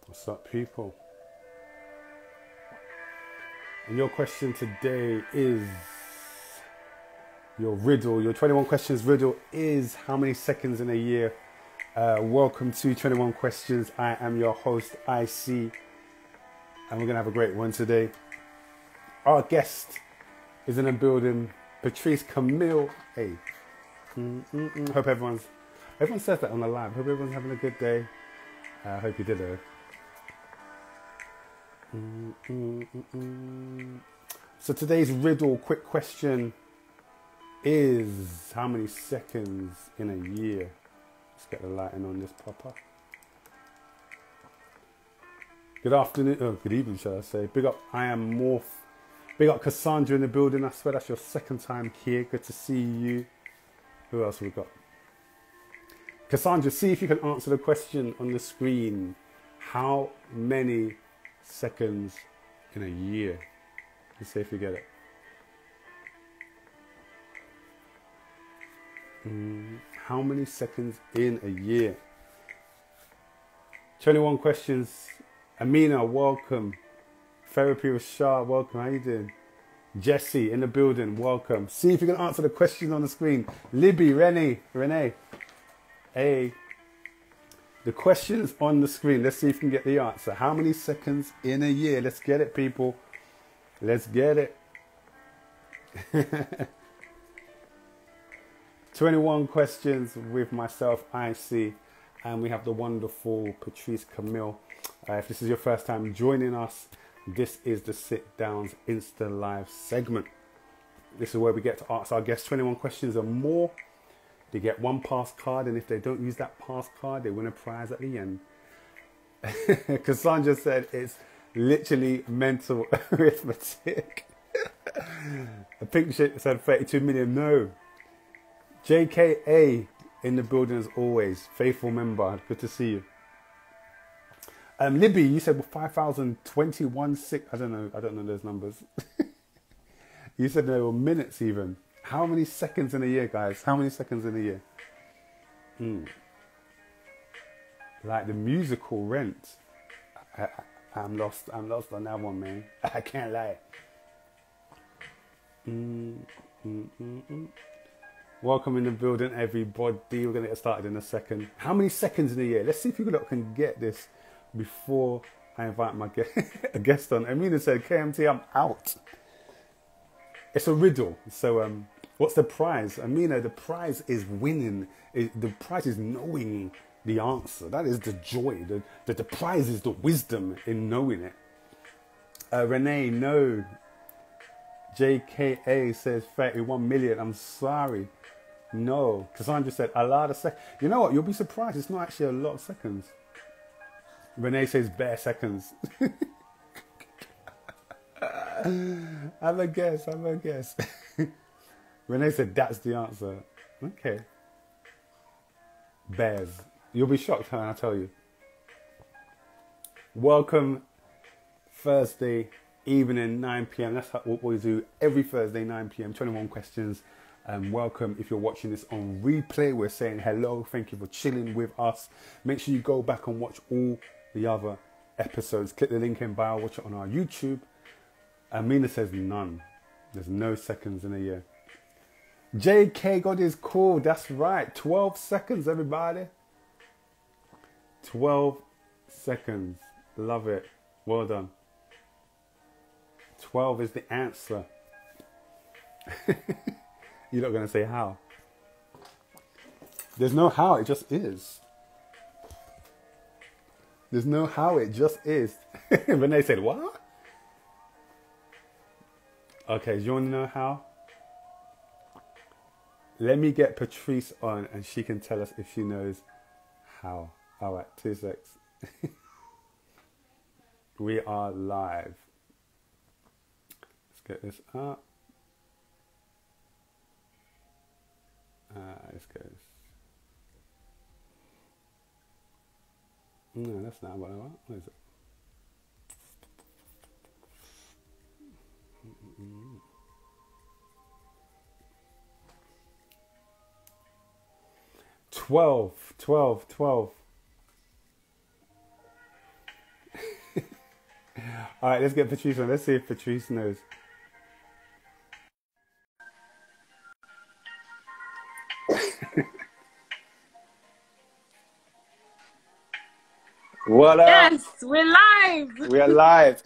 What's up, people? And your question today is, your riddle, your 21 questions riddle is how many seconds in a year? Welcome to 21 Questions. I am your host, IC, and we're going to have a great one today. Our guest is in the building, Patrice Camille. Hey, hope everyone says that on the live. Hope everyone's having a good day. I hope you did it. So today's riddle, quick question, is how many seconds in a year? Let's get the lighting on this proper. Good afternoon, good evening, shall I say. Big up, I am Morph. Big up Cassandra in the building. I swear that's your second time here. Good to see you. Who else we got? Cassandra, see if you can answer the question on the screen. How many seconds in a year? Let's see if you get it. How many seconds in a year? 21 questions. Amina, welcome. Therapy Rashad, welcome. How you doing? Jesse in the building, welcome. See if you can answer the question on the screen. Libby, Renee. Hey. The question's on the screen. Let's see if you can get the answer. How many seconds in a year? Let's get it, people. Let's get it. 21 questions with myself, IC, and we have the wonderful Patrice Camille. If this is your first time joining us, this is the Sit Down's Insta Live segment. This is where we get to ask our guests 21 questions or more. They get one pass card, and if they don't use that pass card, they win a prize at the end. Cassandra said it's literally mental arithmetic. A pink shit said 32 million. No. JKA in the building as always. Faithful member. Good to see you. Libby, you said 5,021 I don't know those numbers. You said there were minutes even. How many seconds in a year, guys? How many seconds in a year? Like the musical Rent. I'm lost on that one, man. I can't lie. Welcome in the building, everybody. We're going to get started in a second. How many seconds in a year? Let's see if you can get this before I invite my a guest on. Amina said, KMT, I'm out. It's a riddle. So what's the prize? Amina, the prize is winning. The prize is knowing the answer. That is the joy. The prize is the wisdom in knowing it. Renee, no. JKA says 31 million. I'm sorry. No. Cassandra said a lot of seconds. You know what? You'll be surprised. It's not actually a lot of seconds. Renee says bare seconds. I'm a guess. Renee said that's the answer. Okay. Bears. You'll be shocked when I tell you. Welcome Thursday evening, 9 p.m. That's what we do every Thursday, 9 p.m. 21 questions. Welcome if you're watching this on replay. We're saying hello. Thank you for chilling with us. Make sure you go back and watch all the other episodes. Click the link in bio. Watch it on our YouTube. Amina says none. There's no seconds in a year. JK God is cool. That's right. 12 seconds, everybody. 12 seconds. Love it. Well done. 12 is the answer. You're not going to say how. There's no how. It just is. There's no how. It just is. Renee said, what? Okay, do you want to know how? Let me get Patrice on and she can tell us if she knows how. All right, 2 secs. We are live. Let's get this up. Let's get this. No, that's not what I want. What is it? Twelve. All right, let's get Patrice on. Let's see if Patrice knows. What up? Yes, we're live. We are live.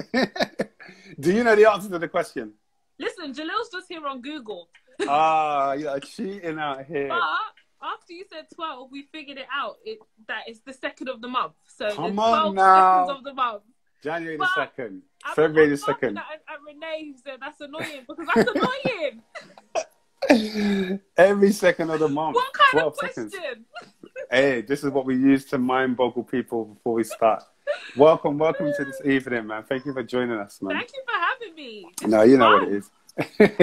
Do you know the answer to the question? Listen, Jalil's just here on Google. Ah, you're cheating out here. But after you said 12, we figured it out. That it's the 2nd of the month. So Come the on 12 now. seconds of the month. January But the 2nd. I'm February the laughing 2nd. at Renee, who said that's annoying because that's annoying. Every second of the month. What kind 12 of question? seconds. Hey, this is what we use to mind boggle people before we start. Welcome to this evening, man. Thank you for joining us, man. Thank you for having me. No, you know what it is.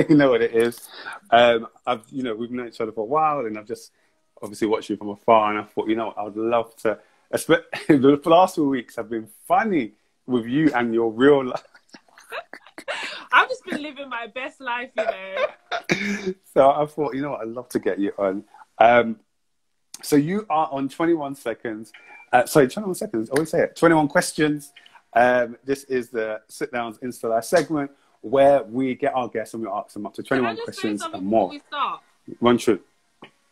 You know what it is. We've known each other for a while, and I've just obviously watched you from afar, and I thought, I'd love to. The last 2 weeks have been funny with you and your real life. I've just been living my best life, So I thought, I'd love to get you on. So you are on 21 seconds. 21 seconds. I always say it. 21 questions. This is the Sit Down's Insta Live segment where we get our guests and we ask them up to 21 questions and more. Before we start? One true.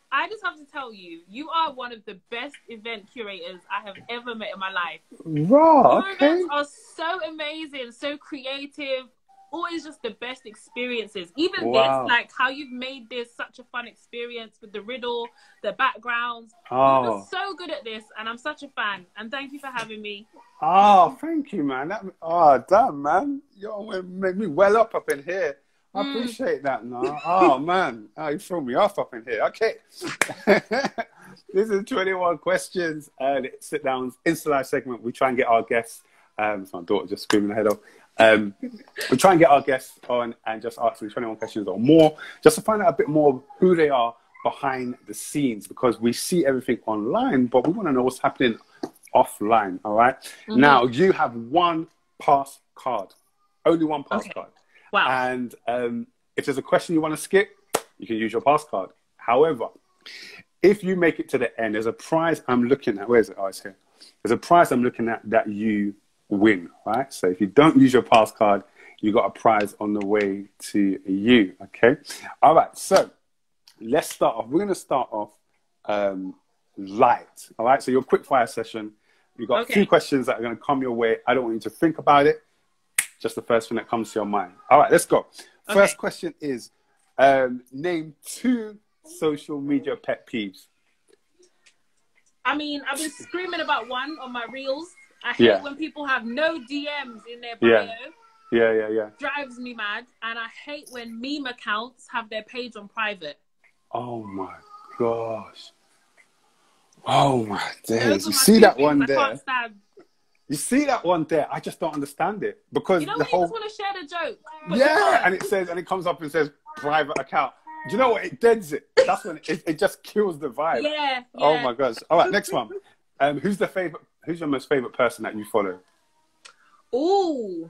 I just have to tell you, you are one of the best event curators I have ever met in my life. Raw, Your events are so amazing, so creative, always just the best experiences. Even this, like how you've made this such a fun experience with the riddle, the backgrounds. You're so good at this, and I'm such a fan. And thank you for having me. Oh, thank you, man. Damn, man. You made me well up in here. I appreciate that, no. Oh, man. Oh, you threw me off up in here. Okay. This is 21 questions. Sit Down's Insta Live segment. We try and get our guests. It's my daughter just screaming her head off. We try and get our guests on and just ask them 21 questions or more, just to find out a bit more of who they are behind the scenes, because we see everything online, but we want to know what's happening offline. All right. Now, you have one pass card, only one pass card. Wow. And if there's a question you want to skip, you can use your pass card. However, if you make it to the end, there's a prize I'm looking at. Where is it? Oh, it's here. There's a prize I'm looking at that you win, right? So if you don't use your pass card, you got a prize on the way to you, okay? All right, so let's start off. We're going to start off light, all right? So your quick fire session, you've got a few questions that are going to come your way. I don't want you to think about it. Just the first thing that comes to your mind. All right, let's go. First question is, name 2 social media pet peeves. I mean, I've been screaming about one on my reels. I hate when people have no DMs in their bio. Yeah. Drives me mad. And I hate when meme accounts have their page on private. Oh, my gosh. Oh, my days. You see that one there? You see that one there? I just don't understand it. Because you just want to share the joke. Yeah, and it comes up and says private account. Do you know what? It deads it. That's when it just kills the vibe. Yeah. Oh, my gosh. All right, next one. Who's your most favorite person that you follow? Oh,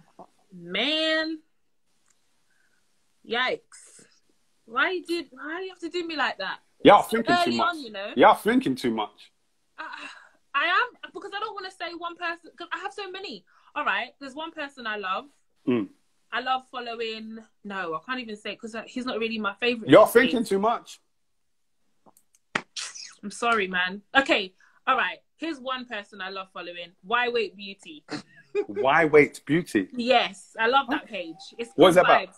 man. Yikes. Why do you have to do me like that? Y'all thinking too much. Y'all thinking too much. I am, because I don't want to say one person, because I have so many. All right, there's one person I love. I love following. No, I can't even say because he's not really my favorite. You're thinking too much. I'm sorry, man. Okay, all right. Here's one person I love following. Why Wait Beauty. Why Wait Beauty? Yes, I love that page. It's what's that about?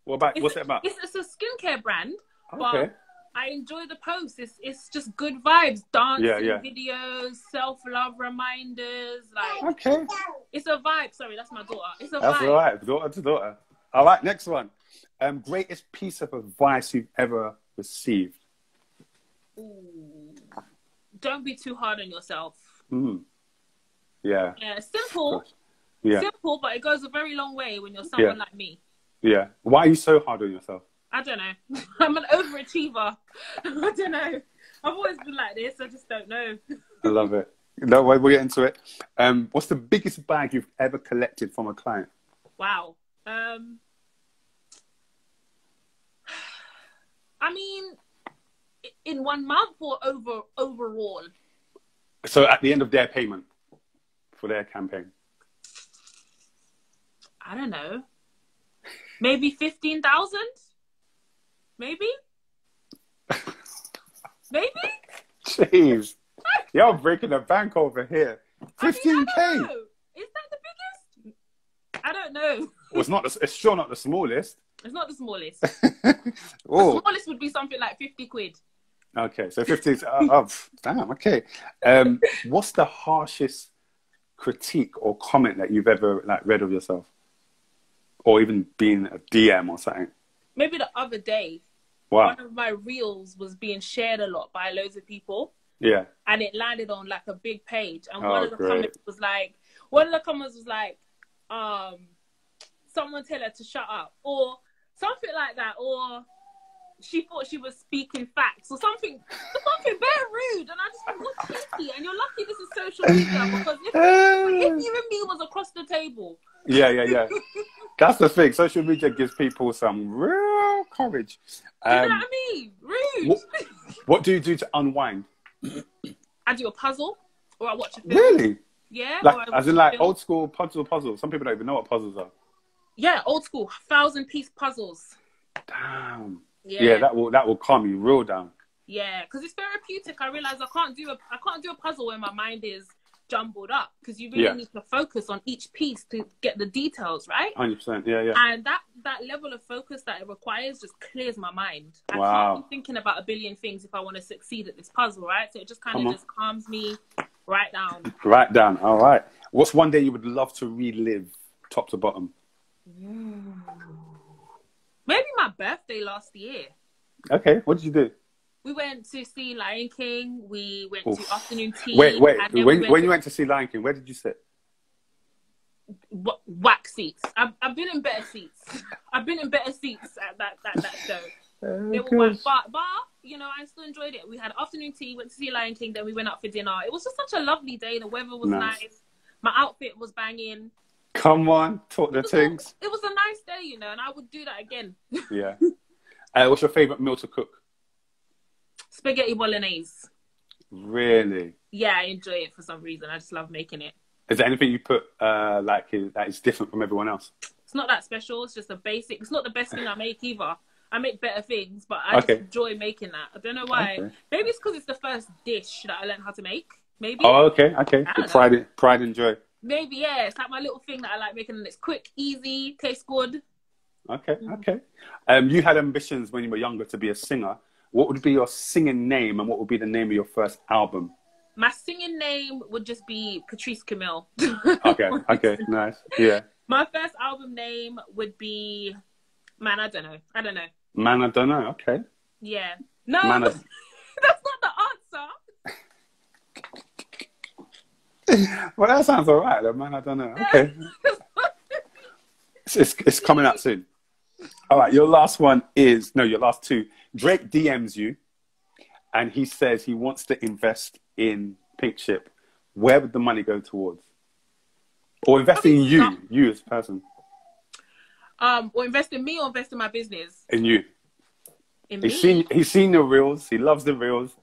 What's it about? It's a skincare brand. Okay. But I enjoy the posts. It's just good vibes, dancing videos, self-love reminders. Like, it's a vibe. Sorry, that's my daughter. It's a vibe. That's all right, daughter to daughter. All right, next one. Greatest piece of advice you've ever received. Ooh. Don't be too hard on yourself. Yeah. Yeah, simple. Simple, but it goes a very long way when you're someone like me. Yeah. Why are you so hard on yourself? I don't know. I'm an overachiever. I don't know. I've always been like this. I just don't know. I love it. No, we'll get into it. What's the biggest bag you've ever collected from a client? Wow. I mean, in 1 month or overall? So at the end of their payment for their campaign. I don't know. Maybe 15,000? Maybe? Maybe? Jeez. You're breaking the bank over here. 15K. I don't know. Is that the biggest? I don't know. Well, it's sure not the smallest. It's not the smallest. Oh. The smallest would be something like 50 quid. Okay, so 50. Damn, okay. What's the harshest critique or comment that you've ever like read of yourself? Or even been a DM or something? Maybe the other day. Wow. One of my reels was being shared a lot by loads of people. Yeah. And it landed on like a big page. And one of the comments was like, someone tell her to shut up. Or something like that. Or she thought she was speaking facts. Or something very rude. And I just thought, what's cheeky? And you're lucky this is social media. Because if you and me was across the table. Yeah. That's the thing. Social media gives people some real courage. You know what I mean? Rude. What do you do to unwind? I do a puzzle, or I watch a film. Really? Yeah. Like, as in like old school puzzles. Some people don't even know what puzzles are. Yeah, old school 1,000-piece puzzles. Damn. Yeah, that will calm you real down. Yeah, because it's therapeutic. I realize I can't do a puzzle when my mind is jumbled up, because you really need to focus on each piece to get the details right. 100%. Yeah. And that level of focus that it requires just clears my mind. I can't be thinking about a billion things if I want to succeed at this puzzle, right? So it just kind of just calms me right down. Right down. All right. What's one day you would love to relive, top to bottom? Maybe my birthday last year. Okay. What did you do? We went to see Lion King. We went to afternoon tea. Wait. When you went to see Lion King, where did you sit? Whack seats. I've been in better seats. I've been in better seats at that show. It was but you know, I still enjoyed it. We had afternoon tea, went to see Lion King, then we went out for dinner. It was just such a lovely day. The weather was nice. My outfit was banging. Come on, talk the things. It was a nice day, you know, and I would do that again. Yeah. What's your favourite meal to cook? Spaghetti bolognese. Really? Yeah, I enjoy it for some reason. I just love making it. Is there anything you put that is different from everyone else? It's not that special. It's just a basic. It's not the best thing I make either. I make better things, but I just enjoy making that. I don't know why. Okay. Maybe it's because it's the first dish that I learned how to make. Maybe. Oh, okay. Pride and joy. Maybe, yeah. It's like my little thing that I like making, and it's quick, easy, tastes good. Okay. You had ambitions when you were younger to be a singer. What would be your singing name, and what would be the name of your first album? My singing name would just be Patrice Camille. Okay, nice. Yeah. My first album name would be Man, I don't know. Man, I don't know. Okay. Yeah. No, that's not the answer. Well, that sounds all right. Man, I don't know. Okay. It's coming out soon. All right, your last two. Drake DMs you, and he says he wants to invest in Pink Ship. Where would the money go towards? Or invest in you as a person? Or invest in me, or invest in my business? In you. In me? He's seen the reels. He loves the reels,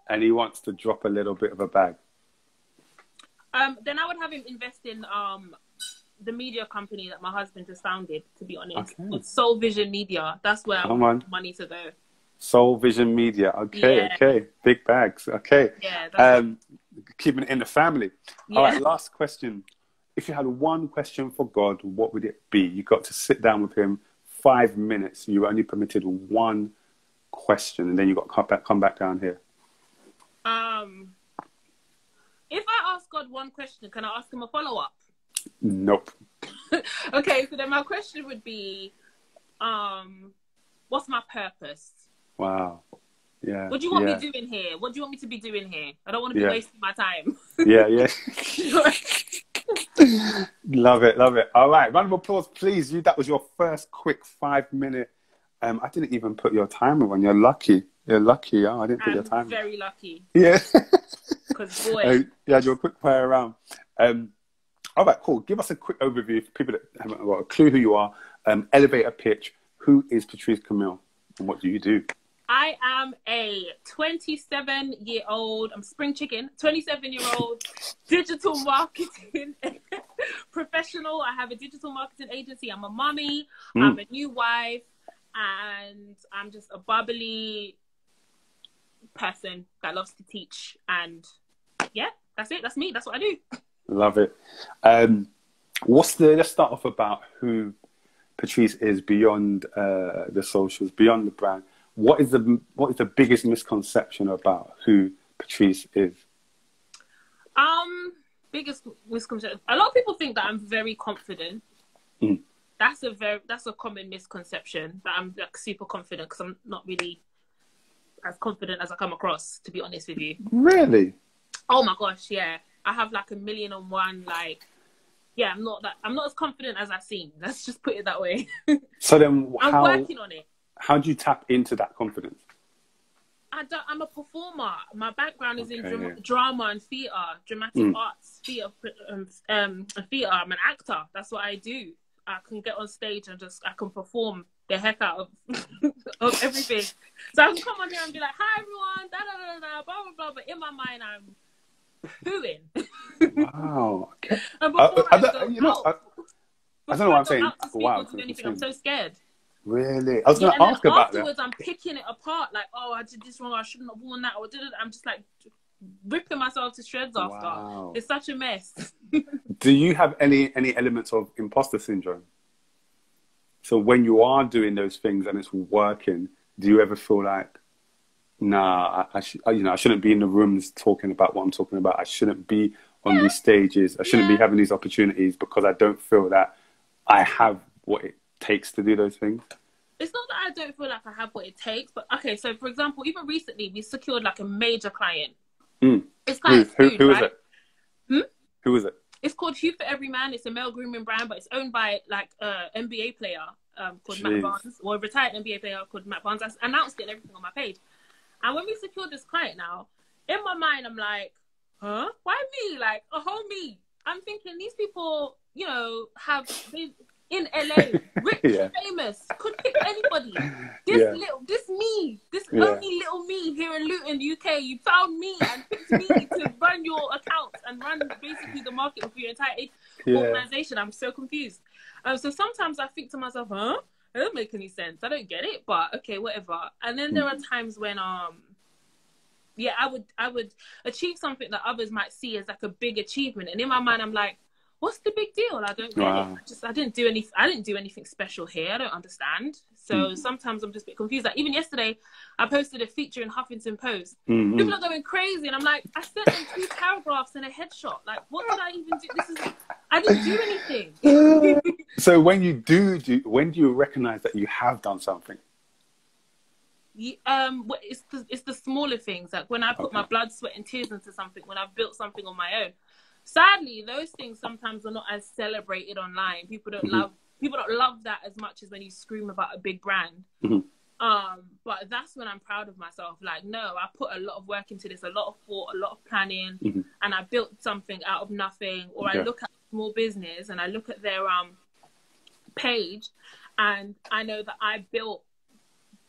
and he wants to drop a little bit of a bag. Then I would have him invest in the media company that my husband has founded, to be honest. Okay. It's Soul Vision Media. That's where I want money to go. Soul Vision Media. Okay. Big bags. Okay. Yeah. Keeping it in the family. Yeah. All right, last question. If you had one question for God, what would it be? You got to sit down with him 5 minutes. You were only permitted one question, and then you got to come back down here. If I ask God one question, can I ask him a follow-up? Nope. Okay, so then my question would be, what's my purpose? Wow. Yeah. What do you want me doing here? What do you want me to be doing here? I don't want to be wasting my time. Yeah. Love it. All right, round of applause, please. That was your first quick 5 minute. I didn't even put your timer on. You're lucky. Oh, I didn't put your timer. I'm very lucky. Yeah. Because boy. Yeah, you're a quick play around. All right, cool. Give us a quick overview for people that haven't got a clue who you are. Elevator pitch. Who is Patrice Camille, and what do you do? I am a 27-year-old, I'm spring chicken, 27-year-old digital marketing professional. I have a digital marketing agency. I'm a mommy. I'm a new wife. And I'm just a bubbly person that loves to teach. And yeah, that's it. That's me. That's what I do. Love it. Let's start off about who Patrice is beyond the socials, beyond the brand. What is the biggest misconception about who Patrice is? Biggest misconception. A lot of people think that I'm very confident. That's a common misconception, that I'm like super confident, because I'm not really as confident as I come across, to be honest with you. Really? Oh my gosh, yeah. I have like 1,000,001 like. Yeah, I'm not as confident as I seem. Let's just put it that way. So then, I'm working on it. How do you tap into that confidence? I'm a performer. My background is in drama and theatre, dramatic arts, theatre. Theatre. I'm an actor. That's what I do. I can get on stage and I can perform the heck out of of everything. So I can come on here and be like, "Hi everyone, da da da da, blah blah blah." But in my mind, I'm booing. Wow. Okay. And before I don't know what I'm saying. Wow. I'm so scared. Really? I was going to ask about that. Afterwards, I'm picking it apart. Like, oh, I did this wrong. I shouldn't have worn that. Or did it? I'm just like ripping myself to shreds after. Wow. It's such a mess. Do you have any elements of imposter syndrome? So when you are doing those things and it's working, do you ever feel like, nah, I shouldn't be in the rooms talking about what I'm talking about. I shouldn't be on these stages. I shouldn't be having these opportunities because I don't feel that I have what it takes to do those things? It's not that I don't feel like I have what it takes, but okay, so for example, even recently we secured like a major client. It's client's food, who right? is it? Who is it? It's called Hue for Every Man. It's a male grooming brand, but it's owned by like an NBA player called Matt Barnes, or a retired NBA player called Matt Barnes. I announced it and everything on my page. And when we secured this client now, in my mind, I'm like, huh? Why me? Like, a whole me. I'm thinking these people, in LA, rich, famous, could pick anybody. This only little me here in Luton, UK, you found me and picked me to run your account and run basically the market for your entire organization. I'm so confused. So sometimes I think to myself, huh? It doesn't make any sense. I don't get it, but okay, whatever. And then there are times when I would achieve something that others might see as like a big achievement, and in my mind I'm like, what's the big deal? I don't get it. I didn't do anything special here. I don't understand. So sometimes I'm just a bit confused. Like even yesterday, I posted a feature in Huffington Post. People are going crazy, and I'm like, I sent them 2 paragraphs and a headshot. Like, what did I even do? I didn't do anything. So when you when do you recognize that you have done something? It's the smaller things. Like when I put my blood, sweat, and tears into something. When I've built something on my own. Sadly, those things sometimes are not as celebrated online. People don't love that as much as when you scream about a big brand. But that's when I'm proud of myself. Like, no, I put a lot of work into this, a lot of thought, a lot of planning, and I built something out of nothing. Or I look at a small business and I look at their page, and I know that I built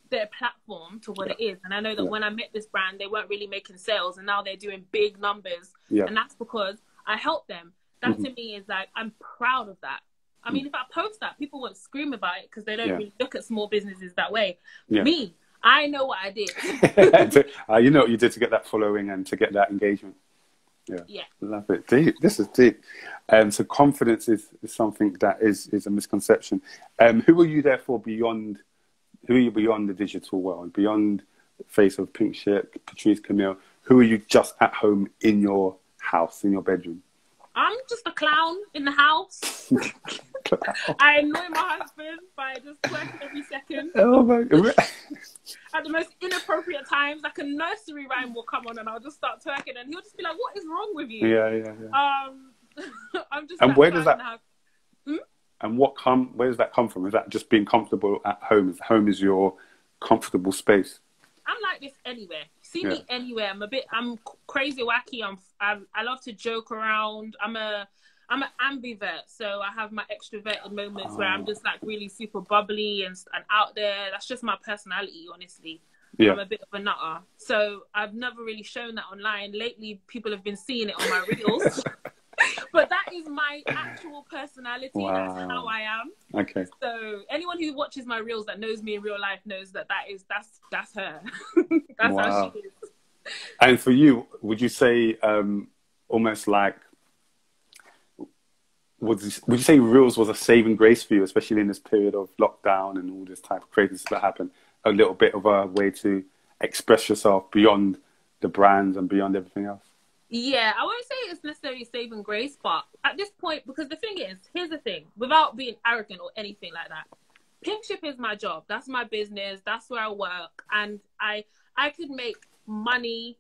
their platform to what it is. And I know that when I met this brand, they weren't really making sales, and now they're doing big numbers. And that's because I helped them. That to me is like, I'm proud of that. I mean, if I post that, people won't scream about it because they don't really look at small businesses that way. Me, I know what I did. You know what you did to get that following and to get that engagement. Yeah. Love it. Deep. This is deep. So confidence is something that is a misconception. Who are you therefore beyond? Who are you beyond the digital world? Beyond the face of Pink Ship, Patrice Camille? Who are you just at home in your house, in your bedroom? I'm just a clown in the house. I annoy my husband by just twerking every second. Oh my God. At the most inappropriate times, like a nursery rhyme will come on and I'll just start twerking and he'll just be like, what is wrong with you? I'm just. And where does that? And where does that come from? Is that just being comfortable at home? Home is your comfortable space? I'm like this anywhere. See me anywhere. I'm crazy wacky. I love to joke around. I'm an ambivert, so I have my extroverted moments where I'm just like really super bubbly and out there. That's just my personality, honestly. I'm a bit of a nutter, so I've never really shown that online. Lately, people have been seeing it on my reels. But that is my actual personality. personality. Wow. That's how I am. Okay. So anyone who watches my reels that knows me in real life knows that that's her. That's how she is. And for you, would you say almost like, would you say reels was a saving grace for you, especially in this period of lockdown and all this type of craziness that happened? A little bit of a way to express yourself beyond the brands and beyond everything else? Yeah, I won't say it's necessarily saving grace, but at this point, because the thing is, here's the thing, without being arrogant or anything like that, Pinkship is my job. That's my business. That's where I work. And I could make money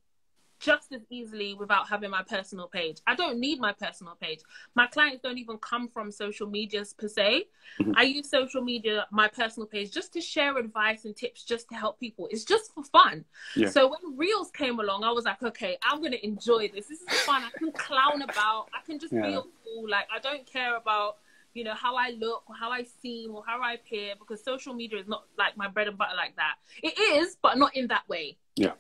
just as easily without having my personal page. I don't need my personal page. My clients don't even come from social medias per se. I use social media, my personal page, just to share advice and tips, just to help people. It's just for fun. Yeah. So when Reels came along, I was like, okay, I'm going to enjoy this. This is fun. I can clown about. I can just be a fool. Like, I don't care about, you know, how I look or how I seem or how I appear, because social media is not like my bread and butter like that. It is, but not in that way. Yeah.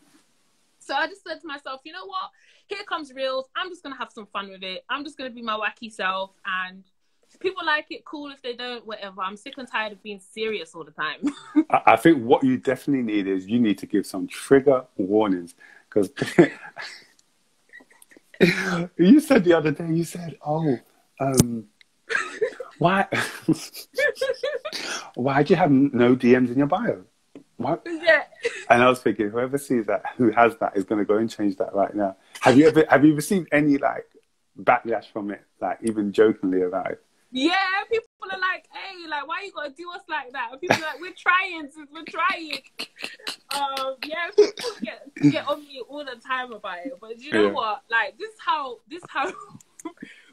So I just said to myself, you know what? Here comes Reels. I'm just going to have some fun with it. I'm just going to be my wacky self. And if people like it, cool. If they don't, whatever. I'm sick and tired of being serious all the time. I think what you definitely need is you need to give some trigger warnings. Because you said the other day, you said, why do you have no DMs in your bio? What? Yeah. And I was thinking, whoever sees that, who has that, is going to go and change that right now. Have you received any like backlash from it, like even jokingly about it? Yeah, people are like, hey, like, why you gotta do us like that? And people are like, we're trying. Yeah, people get on me all the time about it. But you know what? Like, this how.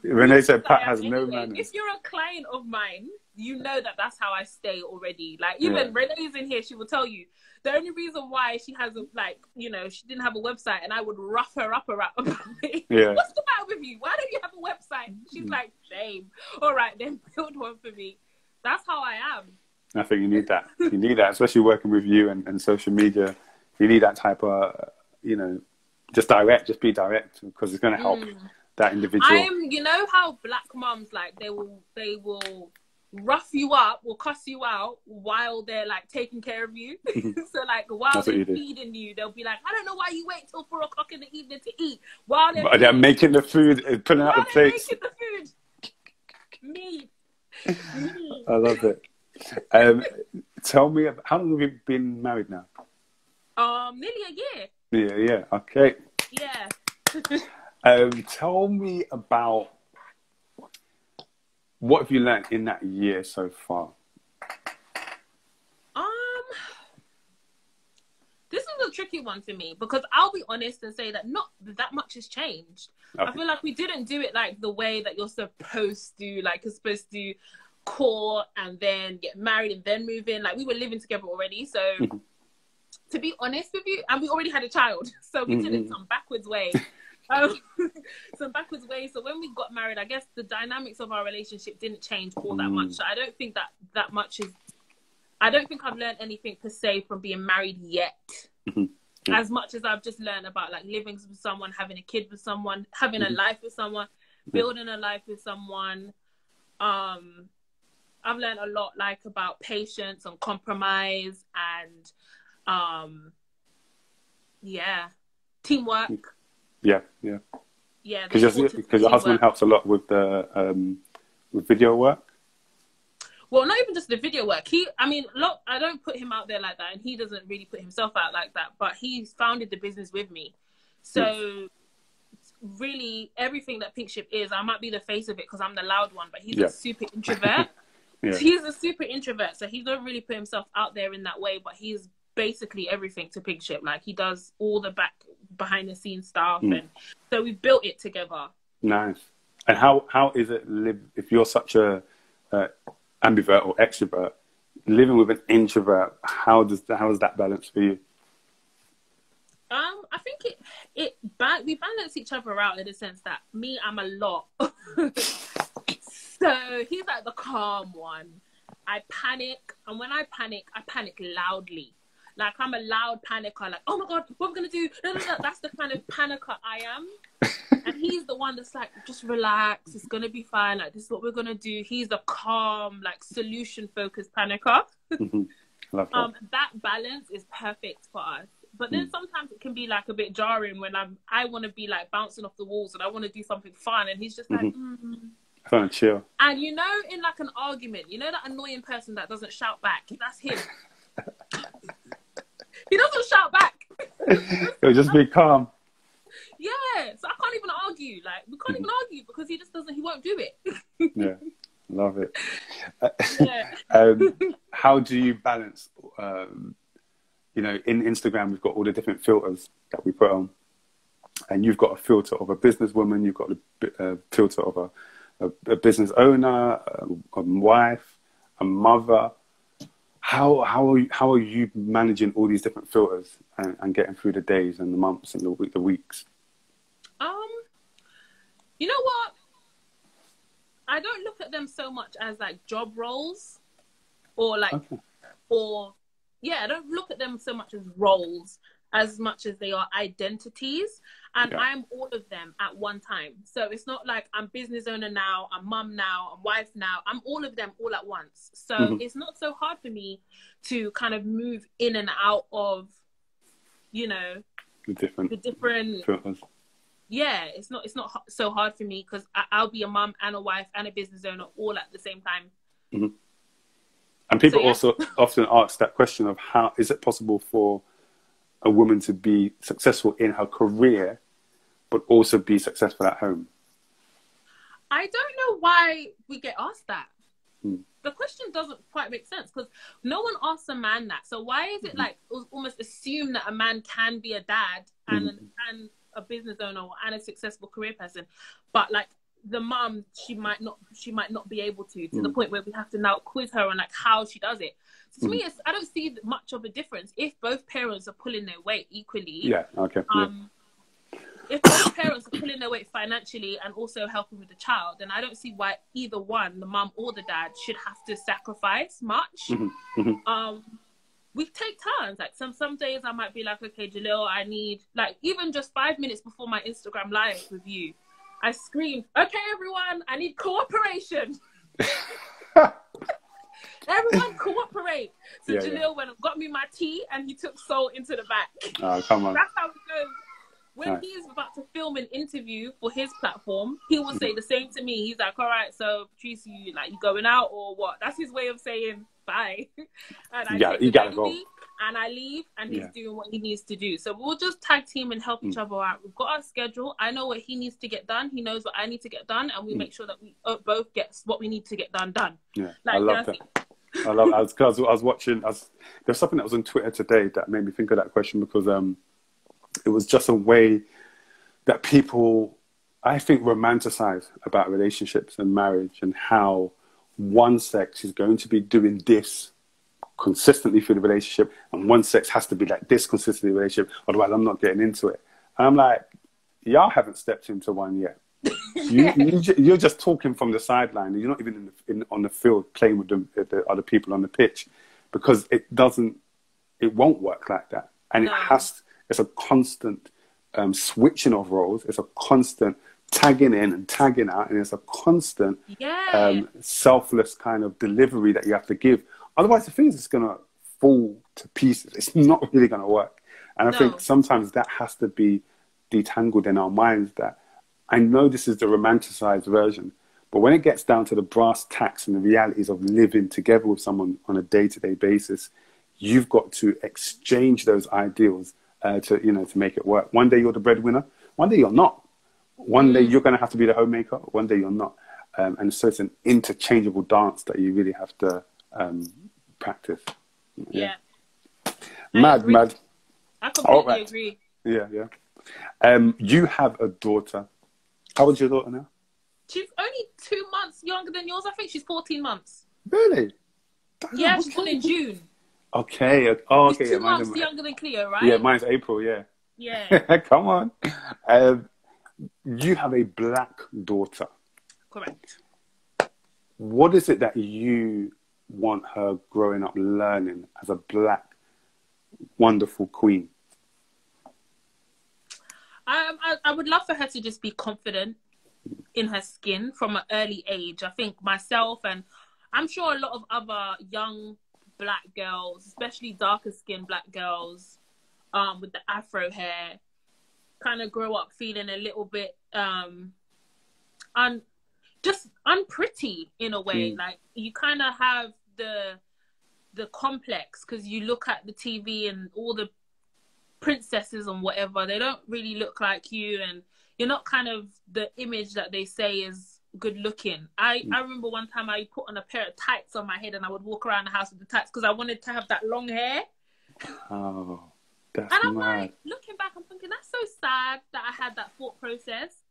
Renee said Pat has no manners. If you're a client of mine, you know that that's how I stay already. Like, even Renee's in here, she will tell you the only reason why she hasn't, like, you know, she didn't have a website and I would rough her up about it. Yeah. What's the matter with you? Why don't you have a website? She's like, shame. All right, then build one for me. That's how I am. I think you need that. You need that, especially working with you and social media. You need that type of, you know, just be direct, because it's going to help that individual. You know how black moms, like, they will rough you up or cuss you out while they're like taking care of you. So like while they're feeding you, they'll be like, I don't know why you wait till 4 o'clock in the evening to eat while they're making the food, putting out the plates. Making the food. Me. I love it. Tell me, how long have you been married now? Nearly a year. Yeah. Okay. Yeah. Tell me about, what have you learned in that year so far? This is a tricky one for me, because I'll be honest and say that not that much has changed. Okay. I feel like we didn't do it like the way that you're supposed to. Like, you're supposed to court and then get married and then move in. Like, we were living together already. So to be honest with you, and we already had a child. So we did it some backwards way. So when we got married, I guess the dynamics of our relationship didn't change all that much. So I don't think that much is, I don't think I've learned anything per se from being married yet. As much as I've just learned about like living with someone, having a kid with someone, having a life with someone, building a life with someone. I've learned a lot, like, about patience and compromise and teamwork. Yeah. Because your husband helps a lot with the with video work. Well, not even just the video work. I don't put him out there like that, and he doesn't really put himself out like that. But he's founded the business with me, so really everything that Pinkship is, I might be the face of it because I'm the loud one, but he's a super introvert. He's a super introvert, so he don't really put himself out there in that way. But he's basically everything to Pinkship. Like, he does all the behind the scenes stuff, and so we built it together. Nice. And how is it if you're such a ambivert or extrovert, living with an introvert? How is that balance for you? I think we balance each other out in the sense that I'm a lot. So he's like the calm one. I panic, and when I panic loudly. Like, I'm a loud panicker. Like, oh my God, what am I going to do? No. That's the kind of panicker I am. And he's the one that's like, just relax, it's gonna be fine, like this is what we're gonna do. He's the calm, like solution focused panicker. Love that. That balance is perfect for us. But then sometimes it can be like a bit jarring when I want to be like bouncing off the walls and I want to do something fun, and he's just like, I want to chill. And you know, in like an argument, you know that annoying person that doesn't shout back? That's him. He doesn't shout back. He'll just be calm. Yeah, so I can't even argue. Like, we can't even argue because he just doesn't, he won't do it. Yeah, love it. Yeah. How do you balance, you know, in Instagram, we've got all the different filters that we put on. And you've got a filter of a businesswoman, you've got a filter of a business owner, a wife, a mother. How are you managing all these different filters and getting through the days and the months and the weeks? You know what? I don't look at them so much as like job roles or like, I don't look at them so much as roles as much as they are identities. And I'm all of them at one time. So it's not like I'm business owner now, I'm mum now, I'm wife now. I'm all of them all at once. So it's not so hard for me to kind of move in and out of, you know, the different filters. Yeah, it's not so hard for me because I'll be a mum and a wife and a business owner all at the same time. And people also often ask that question of how is it possible for a woman to be successful in her career, but also be successful at home? I don't know why we get asked that. The question doesn't quite make sense because no one asks a man that. So why is it like almost assume that a man can be a dad and a business owner and a successful career person, but like the mum, she might not be able to the point where we have to now quiz her on like how she does it. So to me, I don't see much of a difference if both parents are pulling their weight equally. If both parents are pulling their weight financially and also helping with the child, then I don't see why either one, the mum or the dad, should have to sacrifice much. We take turns. Like some days I might be like, okay, Jalil, I need, like, even just 5 minutes before my Instagram live with you, I screamed, okay, everyone, I need cooperation. Everyone cooperate. So Jalil went and got me my tea and he took salt into the back. Oh, come on. That's how it goes. When he's about to film an interview for his platform, he will say the same to me. He's like, all right, so Patrice, you going out or what? That's his way of saying bye. And you gotta go. And I leave and he's doing what he needs to do. So we'll just tag team and help each other out. We've got our schedule. I know what he needs to get done. He knows what I need to get done. And we make sure that we both get what we need to get done. Yeah, like, I love that. I love it. I was watching, there's something that was on Twitter today that made me think of that question because it was just a way that people, I think, romanticize about relationships and marriage and how one sex is going to be doing this consistently through the relationship and one sex has to be like this consistently in the relationship, otherwise I'm not getting into it. And I'm like, y'all haven't stepped into one yet. You're just talking from the sideline. You're not even on the field playing with the other people on the pitch because it won't work like that. And it's a constant switching of roles. It's a constant tagging in and tagging out. And it's a constant selfless kind of delivery that you have to give. Otherwise, the thing is just going to fall to pieces. It's not really going to work. And I think sometimes that has to be detangled in our minds that I know this is the romanticized version, but when it gets down to the brass tacks and the realities of living together with someone on a day-to-day basis, you've got to exchange those ideals to make it work. One day you're the breadwinner, one day you're not. One day you're going to have to be the homemaker, one day you're not. And so it's an interchangeable dance that you really have to practice. Yeah. Mad. I completely agree. Yeah. You have a daughter. How old is your daughter now? She's only 2 months younger than yours. I think she's 14 months. Really? Yeah, she's born in June. Okay. Oh, okay. She's 2 months younger than Cleo, right? Yeah, mine's April, yeah. Yeah. Come on. You have a black daughter. Correct. What is it that you want her growing up learning as a black, wonderful queen? I I would love for her to just be confident in her skin from an early age. I think myself, and I'm sure a lot of other young black girls, especially darker skinned black girls, with the afro hair, kind of grow up feeling a little bit unpretty in a way. Like, you kind of have the complex because you look at the TV and all the princesses and whatever, they don't really look like you, and you're not kind of the image that they say is good looking. I remember one time I put on a pair of tights on my head and I would walk around the house with the tights because I wanted to have that long hair. Oh, that's and I'm mad. like, looking back, I'm thinking, that's so sad that I had that thought process.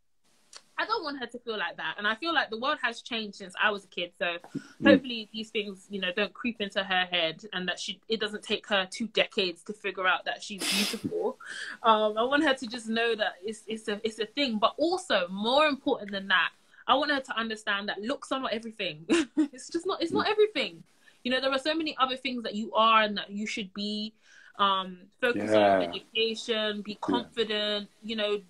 I don't want her to feel like that. And I feel like the world has changed since I was a kid. So hopefully these things, you know, don't creep into her head, and that it doesn't take her 2 decades to figure out that she's beautiful. I want her to just know that it's a thing. But also, more important than that, I want her to understand that looks are not everything. It's not everything. You know, there are so many other things that you are and that you should be. Focus on education, be confident, you know,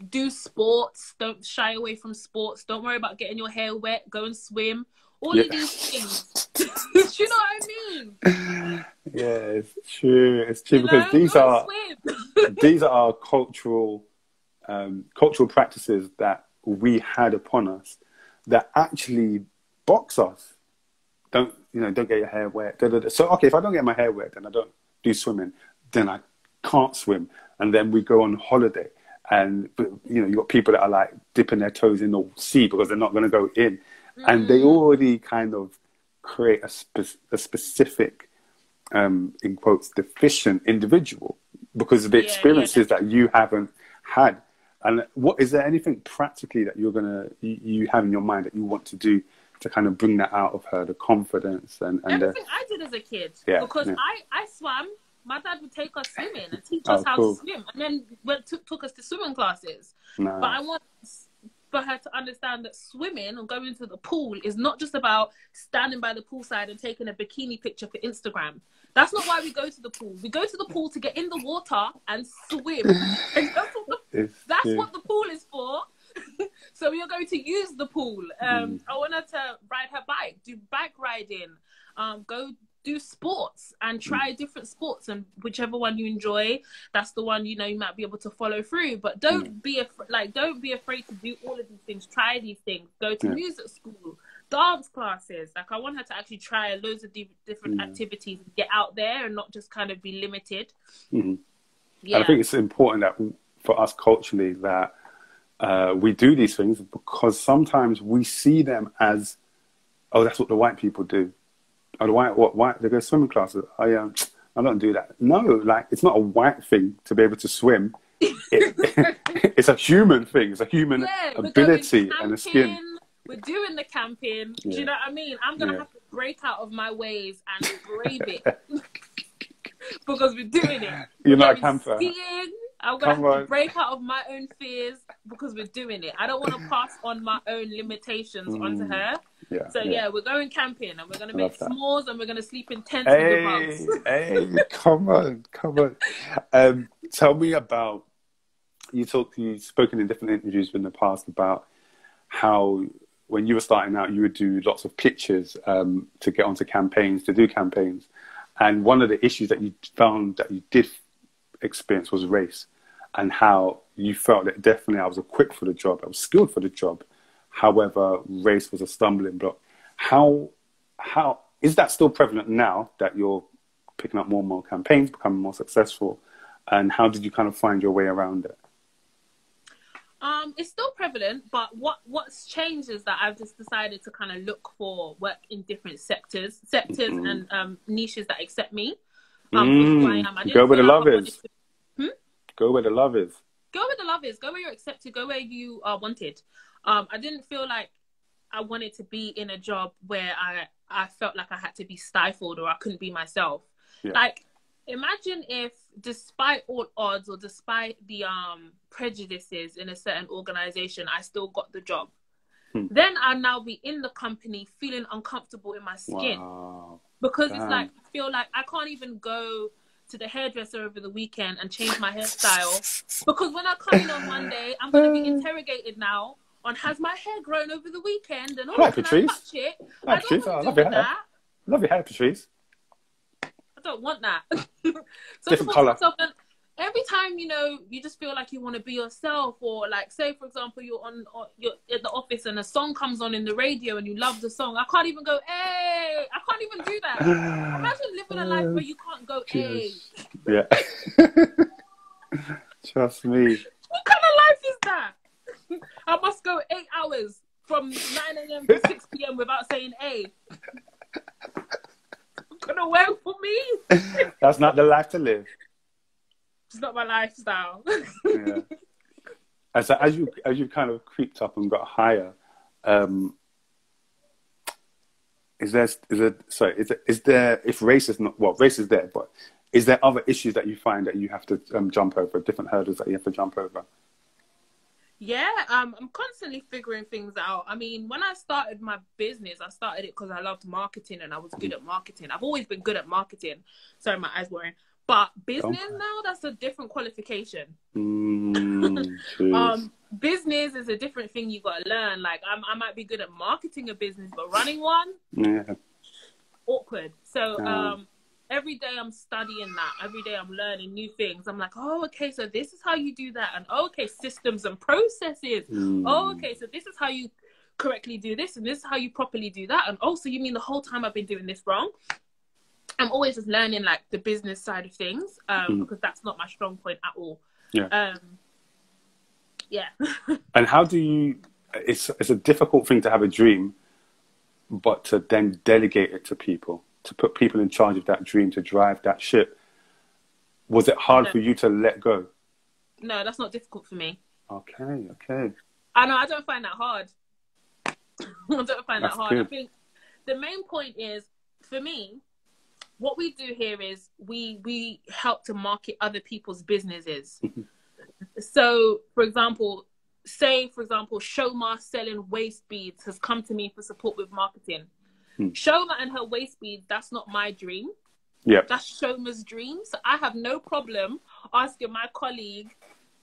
do sports, don't shy away from sports, don't worry about getting your hair wet, go and swim, all of these things. Do you know what I mean? Yeah, it's true. It's true, because these are cultural practices that we had upon us that actually box us. Don't get your hair wet. So okay, if I don't get my hair wet, then I don't do swimming, then I can't swim, and then we go on holiday. And, you know, you've got people that are like dipping their toes in the sea because they're not going to go in. And they already kind of create a specific, in quotes, deficient individual because of the experiences that you haven't had. And is there anything practically that you have in your mind that you want to do to kind of bring that out of her, the confidence and everything I did as a kid? Because I swam. My dad would take us swimming and teach us how to swim, and then took us to swimming classes. But I want for her to understand that swimming or going to the pool is not just about standing by the poolside and taking a bikini picture for Instagram. That's not why we go to the pool. We go to the pool to get in the water and swim. And that's what the pool is for. So we are going to use the pool. I want her to ride her bike, do bike riding, go do sports and try different sports, and whichever one you enjoy, that's the one, you know, you might be able to follow through. But don't be afraid to do all of these things. Try these things. Go to music school, dance classes. Like, I want her to actually try loads of different activities and get out there and not just kind of be limited. I think it's important that for us culturally that we do these things, because sometimes we see them as, oh, that's what the white people do. Oh, white, they go swimming classes. I don't do that. No, like, it's not a white thing to be able to swim. It's a human thing. It's a human ability and a skin. We're doing the camping. Do you know what I mean? I'm going to have to break out of my ways and brave it. Because we're doing it. You're not a camper. I'm going to have to break out of my own fears because we're doing it. I don't want to pass on my own limitations onto her. We're going camping and we're going to make s'mores and we're going to sleep in tents with the bugs. Come on. Tell me about, you've spoken in different interviews in the past about how when you were starting out, you would do lots of pictures to get onto campaigns, to do campaigns. And one of the issues that you found that you did experience was race, and how you felt that definitely I was equipped for the job, I was skilled for the job. However, race was a stumbling block. How is that still prevalent now that you're picking up more and more campaigns, becoming more successful? And how did you kind of find your way around it? It's still prevalent, but what's changed is that I've just decided to kind of look for work in different sectors and niches that accept me. Who I am. Go where the love is. Go where the love is. Go where the love is. Go where you're accepted. Go where you are wanted. I didn't feel like I wanted to be in a job where I felt like I had to be stifled or I couldn't be myself. Like, imagine if, despite all odds or despite the prejudices in a certain organization, I still got the job. Then I'll now be in the company feeling uncomfortable in my skin. Because it's like, I feel like I can't even go to the hairdresser over the weekend and change my hairstyle, because when I come in on Monday, I'm going to be interrogated now on has my hair grown over the weekend, and Hi, can Patrice. I touch it? Hi, I don't Patrice. want I to do that. love your hair, Patrice. I don't want that. So different colour. Every time, you know, you just feel like you want to be yourself, or like, say for example, you're at the office and a song comes on in the radio and you love the song. I can't even go, hey, I can't even do that. Imagine living a life where you can't go, hey. Yeah. Trust me. What kind of life is that? I must go 8 hours from 9 a.m. to 6 p.m. without saying hey. It's gonna work for me. That's not the life to live. It's not my lifestyle. Yeah. And so as you kind of creeped up and got higher, is there if race is not, well, race is there, but is there other issues that you find that you have to jump over, different hurdles that you have to jump over? Yeah, I'm constantly figuring things out. I mean, when I started my business, I started it because I loved marketing and I was good at marketing. I've always been good at marketing. Sorry, my eyes watering. But business now, that's a different qualification. Business is a different thing you got to learn. Like, I might be good at marketing a business, but running one, awkward. So every day I'm studying that. Every day I'm learning new things. I'm like, oh, okay, so this is how you do that. And oh, okay, systems and processes. Oh, okay, so this is how you correctly do this. And this is how you properly do that. And oh, so you mean the whole time I've been doing this wrong? I'm always just learning like the business side of things, because that's not my strong point at all. Yeah. And how do you, it's a difficult thing to have a dream, but to then delegate it to people, to put people in charge of that dream, to drive that ship. Was it hard for you to let go? No, that's not difficult for me. Okay. I know, I don't find that hard. I don't find that hard. Good. I think the main point is, for me, what we do here is we help to market other people's businesses. So, for example, Shoma selling waist beads has come to me for support with marketing. Shoma and her waist beads, that's not my dream. Yeah, that's Shoma's dream. So I have no problem asking my colleague